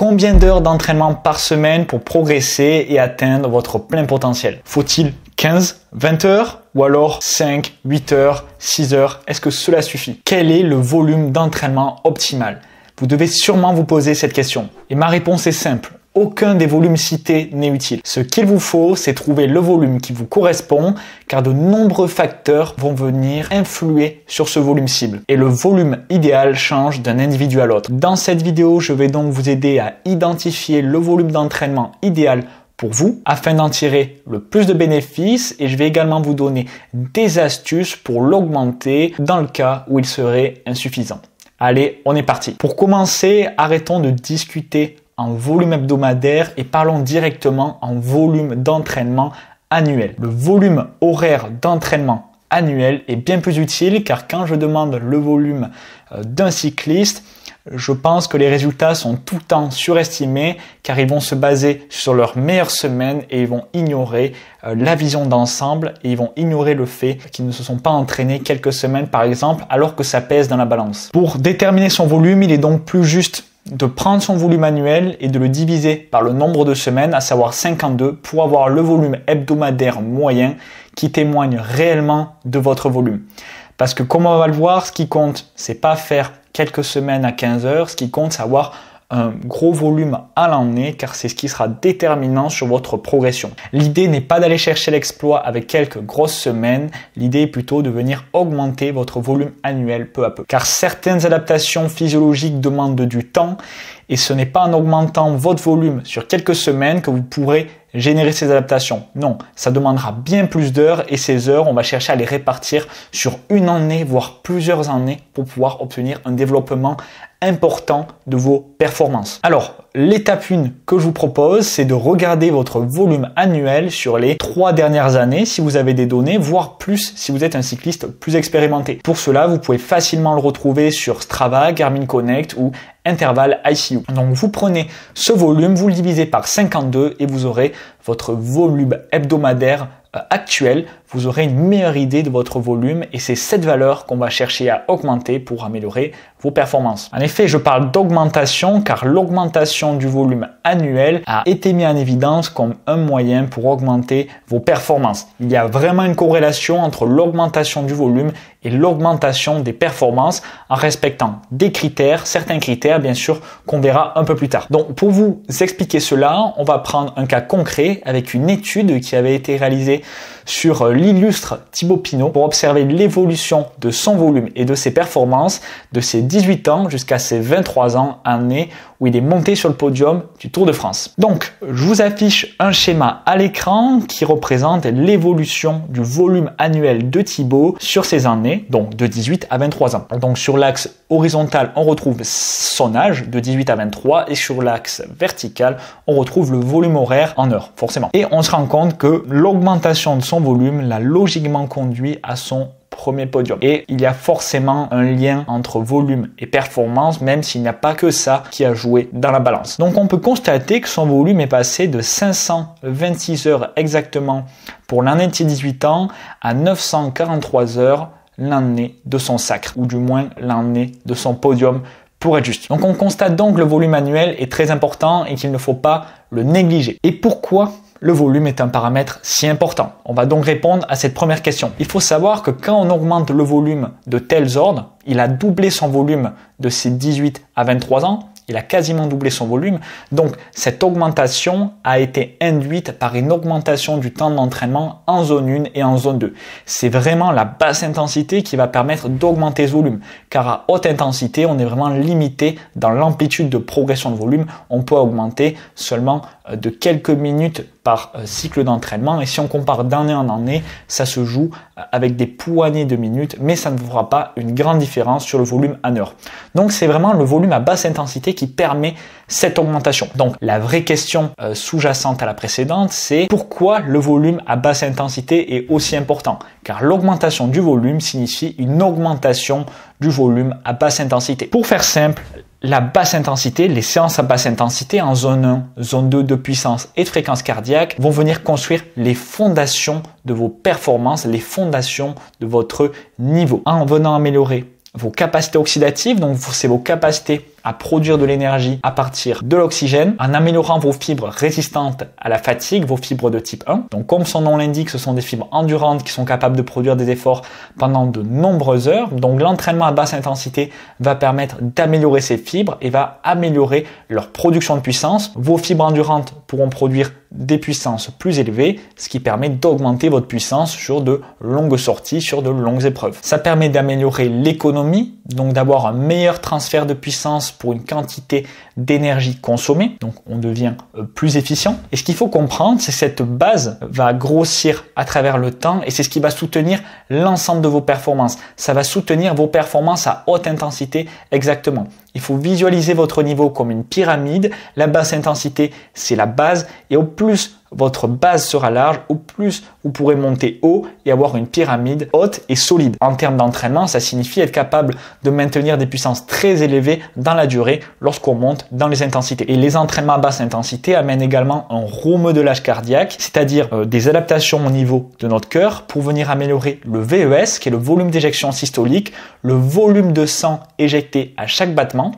Combien d'heures d'entraînement par semaine pour progresser et atteindre votre plein potentiel? Faut-il 15, 20 heures ou alors 5, 8 heures, 6 heures? Est-ce que cela suffit? Quel est le volume d'entraînement optimal? Vous devez sûrement vous poser cette question. Et ma réponse est simple. Aucun des volumes cités n'est utile. Ce qu'il vous faut, c'est trouver le volume qui vous correspond, car de nombreux facteurs vont venir influer sur ce volume cible. Et le volume idéal change d'un individu à l'autre. Dans cette vidéo, je vais donc vous aider à identifier le volume d'entraînement idéal pour vous, afin d'en tirer le plus de bénéfices, et je vais également vous donner des astuces pour l'augmenter dans le cas où il serait insuffisant. Allez, on est parti. Pour commencer, arrêtons de discuter en volume hebdomadaire et parlons directement en volume d'entraînement annuel. Le volume horaire d'entraînement annuel est bien plus utile car quand je demande le volume d'un cycliste, je pense que les résultats sont tout le temps surestimés car ils vont se baser sur leur meilleure semaine et ils vont ignorer la vision d'ensemble et ils vont ignorer le fait qu'ils ne se sont pas entraînés quelques semaines par exemple alors que ça pèse dans la balance. Pour déterminer son volume, il est donc plus juste de prendre son volume annuel et de le diviser par le nombre de semaines, à savoir 52, pour avoir le volume hebdomadaire moyen qui témoigne réellement de votre volume. Parce que comme on va le voir, ce qui compte, c'est pas faire quelques semaines à 15 heures, ce qui compte, c'est avoir un gros volume à l'année car c'est ce qui sera déterminant sur votre progression. L'idée n'est pas d'aller chercher l'exploit avec quelques grosses semaines, l'idée est plutôt de venir augmenter votre volume annuel peu à peu. Car certaines adaptations physiologiques demandent du temps et ce n'est pas en augmentant votre volume sur quelques semaines que vous pourrez générer ces adaptations. Non, ça demandera bien plus d'heures et ces heures, on va chercher à les répartir sur une année, voire plusieurs années pour pouvoir obtenir un développement important de vos performances. Alors, l'étape 1 que je vous propose, c'est de regarder votre volume annuel sur les 3 dernières années si vous avez des données, voire plus si vous êtes un cycliste plus expérimenté. Pour cela, vous pouvez facilement le retrouver sur Strava, Garmin Connect ou Interval ICU. Donc, vous prenez ce volume, vous le divisez par 52 et vous aurez votre volume hebdomadaire actuel. Vous aurez une meilleure idée de votre volume et c'est cette valeur qu'on va chercher à augmenter pour améliorer vos performances. En effet, je parle d'augmentation car l'augmentation du volume annuel a été mis en évidence comme un moyen pour augmenter vos performances. Il y a vraiment une corrélation entre l'augmentation du volume et l'augmentation des performances en respectant des critères, certains critères bien sûr qu'on verra un peu plus tard. Donc pour vous expliquer cela, on va prendre un cas concret avec une étude qui avait été réalisée sur l'illustre Thibaut Pinot pour observer l'évolution de son volume et de ses performances de ses 18 ans jusqu'à ses 23 ans, année où il est monté sur le podium du Tour de France. Donc, je vous affiche un schéma à l'écran qui représente l'évolution du volume annuel de Thibaut sur ces années, donc de 18 à 23 ans. Donc, sur l'axe horizontal, on retrouve son âge de 18 à 23 et sur l'axe vertical, on retrouve le volume horaire en heures, forcément. Et on se rend compte que l'augmentation de son volume l'a logiquement conduit à son premier podium. Et il y a forcément un lien entre volume et performance, même s'il n'y a pas que ça qui a joué dans la balance. Donc on peut constater que son volume est passé de 526 heures exactement pour l'année de ses 18 ans à 943 heures l'année de son sacre, ou du moins l'année de son podium pour être juste. Donc on constate donc que le volume annuel est très important et qu'il ne faut pas le négliger. Et pourquoi le volume est un paramètre si important? On va donc répondre à cette première question. Il faut savoir que quand on augmente le volume de tels ordres, il a doublé son volume de ses 18 à 23 ans, il a quasiment doublé son volume. Donc, cette augmentation a été induite par une augmentation du temps d'entraînement en zone 1 et en zone 2. C'est vraiment la basse intensité qui va permettre d'augmenter ce volume. Car à haute intensité, on est vraiment limité dans l'amplitude de progression de volume. On peut augmenter seulement de quelques minutes par cycle d'entraînement. Et si on compare d'année en année, ça se joue avec des poignées de minutes, mais ça ne fera pas une grande différence sur le volume en heure. Donc, c'est vraiment le volume à basse intensité qui permet cette augmentation. Donc, la vraie question sous-jacente à la précédente, c'est pourquoi le volume à basse intensité est aussi important? Car l'augmentation du volume signifie une augmentation du volume à basse intensité. Pour faire simple, la basse intensité, les séances à basse intensité en zone 1, zone 2 de puissance et de fréquence cardiaque vont venir construire les fondations de vos performances, les fondations de votre niveau en venant améliorer vos capacités oxydatives, donc c'est vos capacités à produire de l'énergie à partir de l'oxygène en améliorant vos fibres résistantes à la fatigue, vos fibres de type 1. Donc comme son nom l'indique, ce sont des fibres endurantes qui sont capables de produire des efforts pendant de nombreuses heures. Donc l'entraînement à basse intensité va permettre d'améliorer ces fibres et va améliorer leur production de puissance. Vos fibres endurantes pourront produire des puissances plus élevées, ce qui permet d'augmenter votre puissance sur de longues sorties, sur de longues épreuves. Ça permet d'améliorer l'économie, donc d'avoir un meilleur transfert de puissance pour une quantité d'énergie consommée, donc on devient plus efficient. Et ce qu'il faut comprendre, c'est que cette base va grossir à travers le temps et c'est ce qui va soutenir l'ensemble de vos performances. Ça va soutenir vos performances à haute intensité exactement. Il faut visualiser votre niveau comme une pyramide. La basse intensité, c'est la base et au plus votre base sera large, au plus vous pourrez monter haut et avoir une pyramide haute et solide. En termes d'entraînement, ça signifie être capable de maintenir des puissances très élevées dans la durée lorsqu'on monte dans les intensités. Et les entraînements à basse intensité amènent également un remodelage cardiaque, c'est-à-dire des adaptations au niveau de notre cœur pour venir améliorer le VES, qui est le volume d'éjection systolique, le volume de sang éjecté à chaque battement.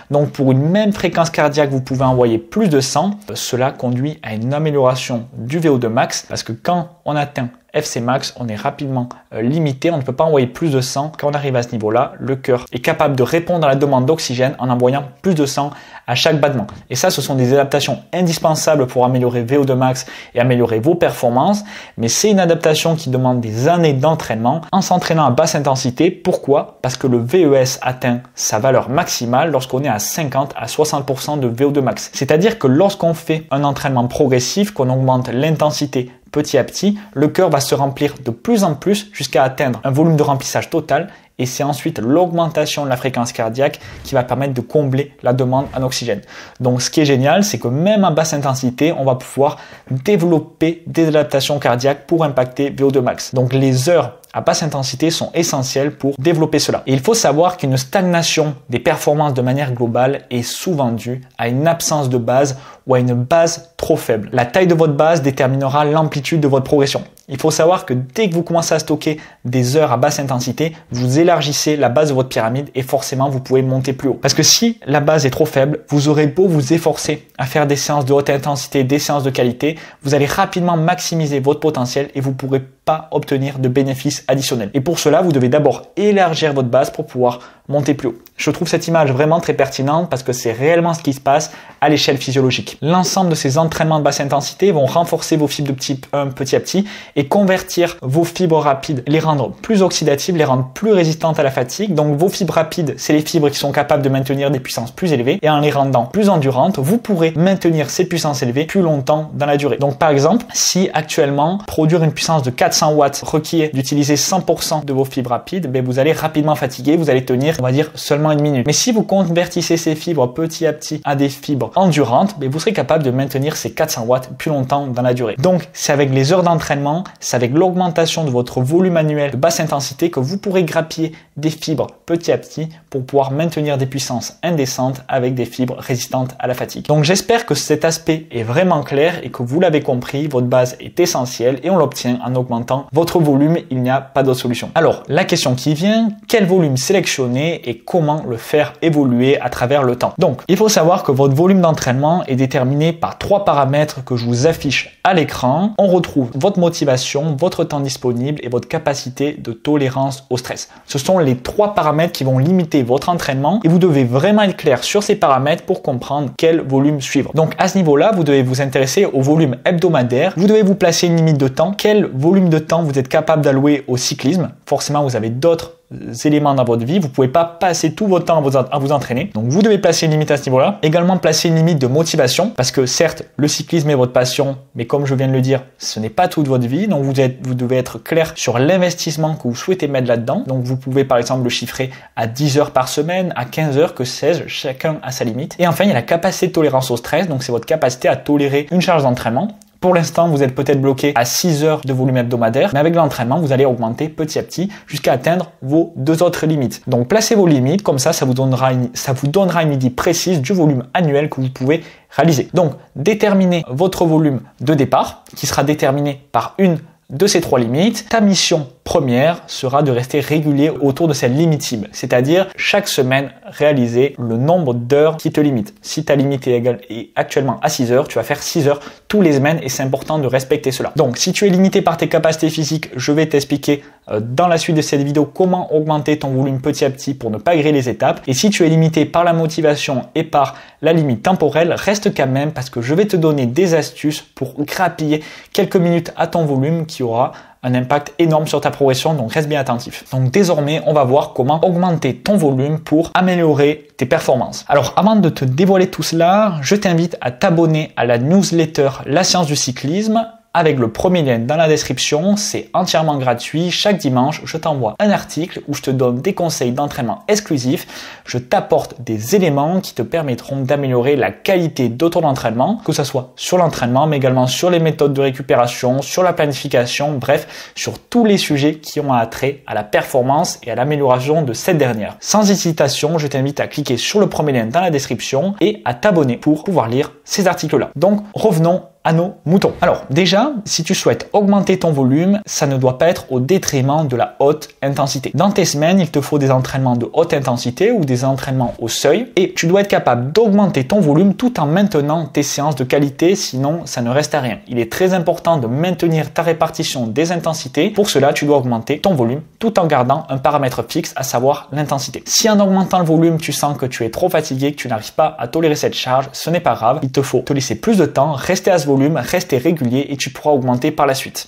Donc pour une même fréquence cardiaque, vous pouvez envoyer plus de sang. Cela conduit à une amélioration du VO2 max parce que quand on atteint FC max, on est rapidement limité, on ne peut pas envoyer plus de sang. Quand on arrive à ce niveau-là, le cœur est capable de répondre à la demande d'oxygène en envoyant plus de sang à chaque battement. Et ça, ce sont des adaptations indispensables pour améliorer VO2 max et améliorer vos performances. Mais c'est une adaptation qui demande des années d'entraînement en s'entraînant à basse intensité. Pourquoi? Parce que le VES atteint sa valeur maximale lorsqu'on est à 50 à 60% de VO2 max. C'est-à-dire que lorsqu'on fait un entraînement progressif, qu'on augmente l'intensité petit à petit, le cœur va se remplir de plus en plus jusqu'à atteindre un volume de remplissage total et c'est ensuite l'augmentation de la fréquence cardiaque qui va permettre de combler la demande en oxygène. Donc ce qui est génial, c'est que même à basse intensité, on va pouvoir développer des adaptations cardiaques pour impacter VO2 max. Donc les heures à basse intensité sont essentielles pour développer cela. Et il faut savoir qu'une stagnation des performances de manière globale est souvent due à une absence de base ou à une base trop faible. La taille de votre base déterminera l'amplitude de votre progression. Il faut savoir que dès que vous commencez à stocker des heures à basse intensité, vous élargissez la base de votre pyramide et forcément vous pouvez monter plus haut. Parce que si la base est trop faible, vous aurez beau vous efforcer à faire des séances de haute intensité, des séances de qualité, vous allez rapidement maximiser votre potentiel et vous ne pourrez pas obtenir de bénéfices additionnels. Et pour cela, vous devez d'abord élargir votre base pour pouvoir monter plus haut. Je trouve cette image vraiment très pertinente parce que c'est réellement ce qui se passe à l'échelle physiologique. L'ensemble de ces entraînements de basse intensité vont renforcer vos fibres de type 1 petit à petit et convertir vos fibres rapides, les rendre plus oxydatives, les rendre plus résistantes à la fatigue. Donc vos fibres rapides, c'est les fibres qui sont capables de maintenir des puissances plus élevées et en les rendant plus endurantes, vous pourrez maintenir ces puissances élevées plus longtemps dans la durée. Donc par exemple, si actuellement produire une puissance de 400 watts requiert d'utiliser 100% de vos fibres rapides, vous allez rapidement fatiguer, vous allez tenir, on va dire, seulement une minute. Mais si vous convertissez ces fibres petit à petit à des fibres endurantes, vous serez capable de maintenir ces 400 watts plus longtemps dans la durée. Donc c'est avec les heures d'entraînement, c'est avec l'augmentation de votre volume annuel de basse intensité que vous pourrez grappiller des fibres petit à petit pour pouvoir maintenir des puissances indécentes avec des fibres résistantes à la fatigue. Donc j'espère que cet aspect est vraiment clair et que vous l'avez compris, votre base est essentielle et on l'obtient en augmentant votre volume, il n'y a pas d'autre solution. Alors la question qui vient, quel volume sélectionner et comment le faire évoluer à travers le temps? Donc il faut savoir que votre volume d'entraînement est déterminé par 3 paramètres que je vous affiche à l'écran. On retrouve votre motivation, votre temps disponible et votre capacité de tolérance au stress. Ce sont les 3 paramètres qui vont limiter votre entraînement et vous devez vraiment être clair sur ces paramètres pour comprendre quel volume suivre. Donc à ce niveau-là, vous devez vous intéresser au volume hebdomadaire. Vous devez vous placer une limite de temps. Quel volume de temps vous êtes capable d'allouer au cyclisme? Forcément, vous avez d'autres éléments dans votre vie. Vous ne pouvez pas passer tout votre temps à vous entraîner. Donc, vous devez placer une limite à ce niveau-là. Également, placer une limite de motivation parce que certes, le cyclisme est votre passion, mais comme je viens de le dire, ce n'est pas toute votre vie. Donc, vous devez être clair sur l'investissement que vous souhaitez mettre là-dedans. Donc, vous pouvez par exemple le chiffrer à 10 heures par semaine, à 15 heures, que sais-je, chacun a sa limite. Et enfin, il y a la capacité de tolérance au stress. Donc, c'est votre capacité à tolérer une charge d'entraînement. Pour l'instant, vous êtes peut-être bloqué à 6 heures de volume hebdomadaire, mais avec l'entraînement, vous allez augmenter petit à petit jusqu'à atteindre vos 2 autres limites. Donc, placez vos limites, comme ça vous donnera une idée précise du volume annuel que vous pouvez réaliser. Donc, déterminez votre volume de départ, qui sera déterminé par une de ces 3 limites. Ta mission première sera de rester régulier autour de cette limite cible, c'est-à-dire chaque semaine réaliser le nombre d'heures qui te limite. Si ta limite est actuellement à 6 heures, tu vas faire 6 heures tous les semaines et c'est important de respecter cela. Donc si tu es limité par tes capacités physiques, je vais t'expliquer dans la suite de cette vidéo comment augmenter ton volume petit à petit pour ne pas griller les étapes. Et si tu es limité par la motivation et par la limite temporelle, reste quand même parce que je vais te donner des astuces pour grappiller quelques minutes à ton volume qui aura un impact énorme sur ta progression, donc reste bien attentif. Donc désormais, on va voir comment augmenter ton volume pour améliorer tes performances. Alors avant de te dévoiler tout cela, je t'invite à t'abonner à la newsletter La Science du Cyclisme avec le premier lien dans la description. C'est entièrement gratuit. Chaque dimanche, je t'envoie un article où je te donne des conseils d'entraînement exclusifs. Je t'apporte des éléments qui te permettront d'améliorer la qualité de ton entraînement, que ce soit sur l'entraînement, mais également sur les méthodes de récupération, sur la planification, bref, sur tous les sujets qui ont attrait à la performance et à l'amélioration de cette dernière. Sans hésitation, je t'invite à cliquer sur le premier lien dans la description et à t'abonner pour pouvoir lire ces articles-là. Donc, revenons à nos moutons. Alors déjà, si tu souhaites augmenter ton volume, ça ne doit pas être au détriment de la haute intensité. Dans tes semaines, il te faut des entraînements de haute intensité ou des entraînements au seuil et tu dois être capable d'augmenter ton volume tout en maintenant tes séances de qualité, sinon ça ne reste à rien. Il est très important de maintenir ta répartition des intensités. Pour cela, tu dois augmenter ton volume tout en gardant un paramètre fixe, à savoir l'intensité. Si en augmentant le volume, tu sens que tu es trop fatigué, que tu n'arrives pas à tolérer cette charge, ce n'est pas grave. Il te faut te laisser plus de temps, rester à ce volume, rester régulier et tu pourras augmenter par la suite.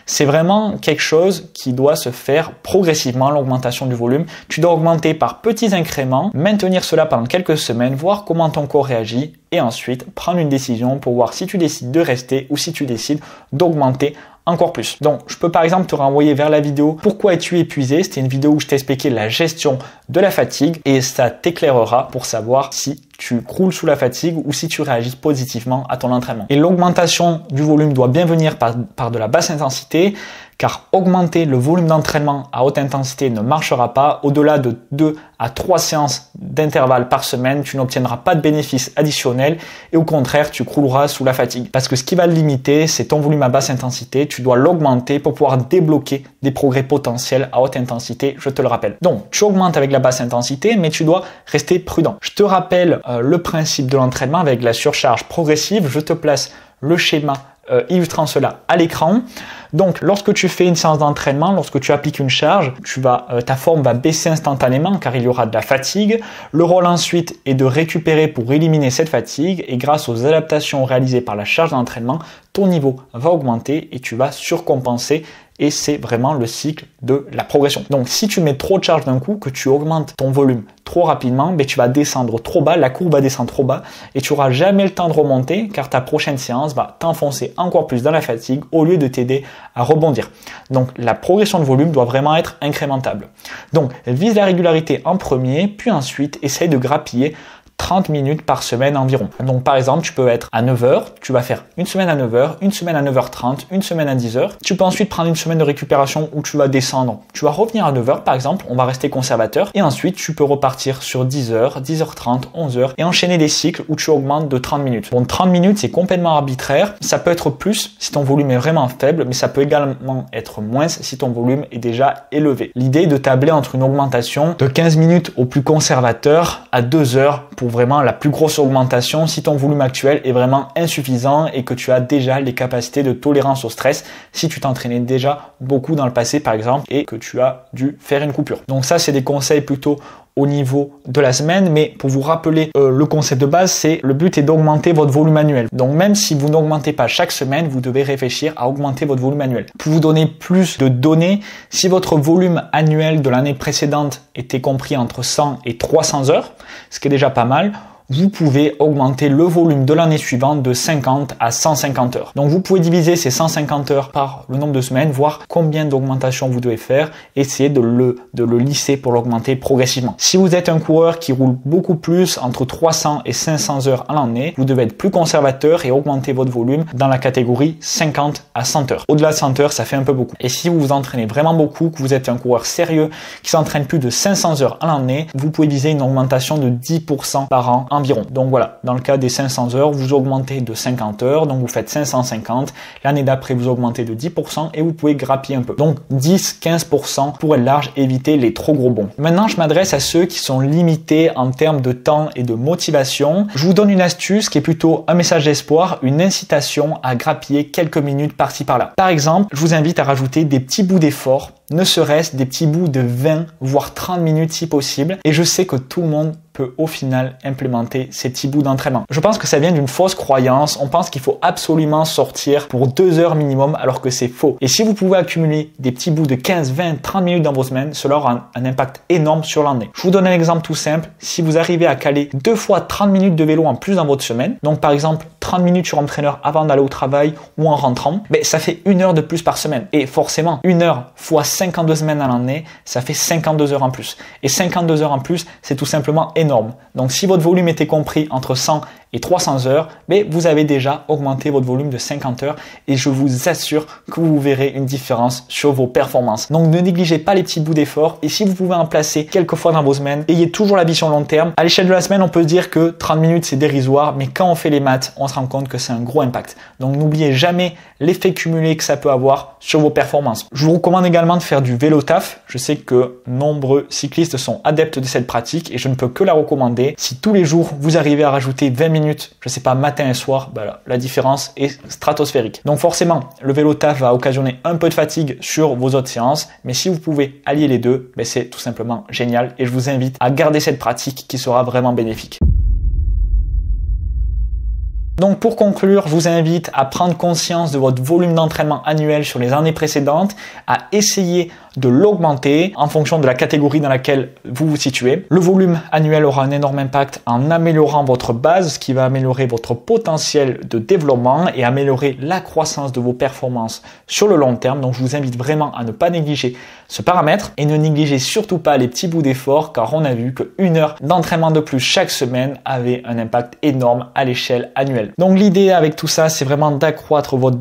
C'est vraiment quelque chose qui doit se faire progressivement, l'augmentation du volume. Tu dois augmenter par petits incréments, maintenir cela pendant quelques semaines, voir comment ton corps réagit et ensuite prendre une décision pour voir si tu décides de rester ou si tu décides d'augmenter encore plus. Donc, je peux par exemple te renvoyer vers la vidéo Pourquoi es-tu épuisé? C'était une vidéo où je t'expliquais la gestion de la fatigue et ça t'éclairera pour savoir si tu croules sous la fatigue ou si tu réagis positivement à ton entraînement. Et l'augmentation du volume doit bien venir par de la basse intensité, car augmenter le volume d'entraînement à haute intensité ne marchera pas. Au-delà de 2 à 3 séances d'intervalle par semaine, tu n'obtiendras pas de bénéfices additionnels et au contraire, tu crouleras sous la fatigue. Parce que ce qui va le limiter, c'est ton volume à basse intensité. Tu dois l'augmenter pour pouvoir débloquer des progrès potentiels à haute intensité, je te le rappelle. Donc, tu augmentes avec la basse intensité, mais tu dois rester prudent. Je te rappelle le principe de l'entraînement avec la surcharge progressive. Je te place le schéma illustrant cela à l'écran. Donc, lorsque tu fais une séance d'entraînement, lorsque tu appliques une charge, ta forme va baisser instantanément car il y aura de la fatigue. Le rôle ensuite est de récupérer pour éliminer cette fatigue et grâce aux adaptations réalisées par la charge d'entraînement, ton niveau va augmenter et tu vas surcompenser. Et c'est vraiment le cycle de la progression. Donc, si tu mets trop de charge d'un coup, que tu augmentes ton volume trop rapidement, tu vas descendre trop bas, la courbe va descendre trop bas et tu n'auras jamais le temps de remonter car ta prochaine séance va t'enfoncer encore plus dans la fatigue au lieu de t'aider à rebondir. Donc, la progression de volume doit vraiment être incrémentable. Donc, vise la régularité en premier, puis ensuite, essaye de grappiller 30 minutes par semaine environ. Donc par exemple, tu peux être à 9h, tu vas faire une semaine à 9h, une semaine à 9h30, une semaine à 10h. Tu peux ensuite prendre une semaine de récupération où tu vas descendre. Tu vas revenir à 9h par exemple, on va rester conservateur. Et ensuite, tu peux repartir sur 10h, 10h30, 11h et enchaîner des cycles où tu augmentes de 30 minutes. Bon, 30 minutes, c'est complètement arbitraire. Ça peut être plus si ton volume est vraiment faible, mais ça peut également être moins si ton volume est déjà élevé. L'idée est de tabler entre une augmentation de 15 minutes au plus conservateur à 2 heures pour vraiment la plus grosse augmentation si ton volume actuel est vraiment insuffisant et que tu as déjà les capacités de tolérance au stress si tu t'entraînais déjà beaucoup dans le passé par exemple et que tu as dû faire une coupure. Donc ça, c'est des conseils plutôt au niveau de la semaine, mais pour vous rappeler le concept de base, c'est le but est d'augmenter votre volume annuel. Donc même si vous n'augmentez pas chaque semaine, vous devez réfléchir à augmenter votre volume annuel. Pour vous donner plus de données, si votre volume annuel de l'année précédente était compris entre 100 et 300 heures, ce qui est déjà pas mal, vous pouvez augmenter le volume de l'année suivante de 50 à 150 heures. Donc vous pouvez diviser ces 150 heures par le nombre de semaines, voir combien d'augmentation vous devez faire, essayer de le lisser pour l'augmenter progressivement. Si vous êtes un coureur qui roule beaucoup plus, entre 300 et 500 heures à l'année, vous devez être plus conservateur et augmenter votre volume dans la catégorie 50 à 100 heures. Au-delà de 100 heures, ça fait un peu beaucoup. Et si vous vous entraînez vraiment beaucoup, que vous êtes un coureur sérieux qui s'entraîne plus de 500 heures à l'année, vous pouvez viser une augmentation de 10% par an environ. Donc voilà, dans le cas des 500 heures, vous augmentez de 50 heures, donc vous faites 550. L'année d'après, vous augmentez de 10% et vous pouvez grappiller un peu. Donc 10-15% pour être large, éviter les trop gros bons. Maintenant, je m'adresse à ceux qui sont limités en termes de temps et de motivation. Je vous donne une astuce qui est plutôt un message d'espoir, une incitation à grappiller quelques minutes par-ci par-là. Par exemple, je vous invite à rajouter des petits bouts d'effort, ne serait-ce des petits bouts de 20 voire 30 minutes si possible. Et je sais que tout le monde peut au final implémenter ces petits bouts d'entraînement. Je pense que ça vient d'une fausse croyance. On pense qu'il faut absolument sortir pour 2 heures minimum alors que c'est faux. Et si vous pouvez accumuler des petits bouts de 15, 20, 30 minutes dans vos semaines, cela aura un impact énorme sur l'année. Je vous donne un exemple tout simple. Si vous arrivez à caler 2 fois 30 minutes de vélo en plus dans votre semaine, donc par exemple 30 minutes sur Home Trainer avant d'aller au travail ou en rentrant, ça fait 1 heure de plus par semaine. Et forcément, 1 heure fois 52 semaines à l'année, ça fait 52 heures en plus. Et 52 heures en plus, c'est tout simplement énorme. Donc si votre volume était compris entre 100 et 300 heures, vous avez déjà augmenté votre volume de 50 heures et je vous assure que vous verrez une différence sur vos performances. Donc ne négligez pas les petits bouts d'effort et si vous pouvez en placer quelques fois dans vos semaines, ayez toujours la vision long terme. À l'échelle de la semaine, on peut se dire que 30 minutes c'est dérisoire, mais quand on fait les maths, on se rend compte que c'est un gros impact. Donc n'oubliez jamais l'effet cumulé que ça peut avoir sur vos performances. Je vous recommande également de faire du vélo taf. Je sais que nombreux cyclistes sont adeptes de cette pratique et je ne peux que la recommander. Si tous les jours vous arrivez à rajouter 20 minutes, je sais pas, matin et soir, la différence est stratosphérique. Donc forcément, le vélo taf va occasionner un peu de fatigue sur vos autres séances, mais si vous pouvez allier les deux, c'est tout simplement génial et je vous invite à garder cette pratique qui sera vraiment bénéfique. Donc pour conclure, je vous invite à prendre conscience de votre volume d'entraînement annuel sur les années précédentes, à essayer de l'augmenter en fonction de la catégorie dans laquelle vous vous situez. Le volume annuel aura un énorme impact en améliorant votre base, ce qui va améliorer votre potentiel de développement et améliorer la croissance de vos performances sur le long terme. Donc je vous invite vraiment à ne pas négliger ce paramètre et ne négligez surtout pas les petits bouts d'effort car on a vu que 1 heure d'entraînement de plus chaque semaine avait un impact énorme à l'échelle annuelle. Donc l'idée avec tout ça, c'est vraiment d'accroître votre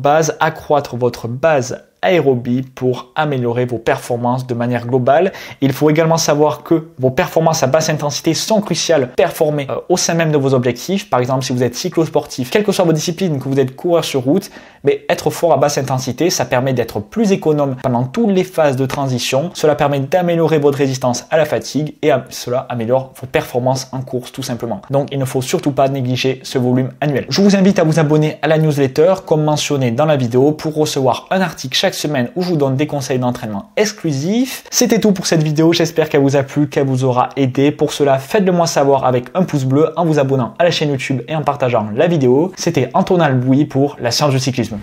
base aérobie pour améliorer vos performances de manière globale. Il faut également savoir que vos performances à basse intensité sont cruciales. Performer au sein même de vos objectifs. Par exemple, si vous êtes cyclosportif, quelle que soit votre discipline, que vous êtes coureur sur route, être fort à basse intensité, ça permet d'être plus économe pendant toutes les phases de transition. Cela permet d'améliorer votre résistance à la fatigue et cela améliore vos performances en course tout simplement. Donc, il ne faut surtout pas négliger ce volume annuel. Je vous invite à vous abonner à la newsletter comme mentionné dans la vidéo pour recevoir un article chaque semaine où je vous donne des conseils d'entraînement exclusifs. C'était tout pour cette vidéo, j'espère qu'elle vous a plu, qu'elle vous aura aidé. Pour cela, faites-le moi savoir avec un pouce bleu, en vous abonnant à la chaîne YouTube et en partageant la vidéo. C'était Antonin Albouy pour la science du cyclisme.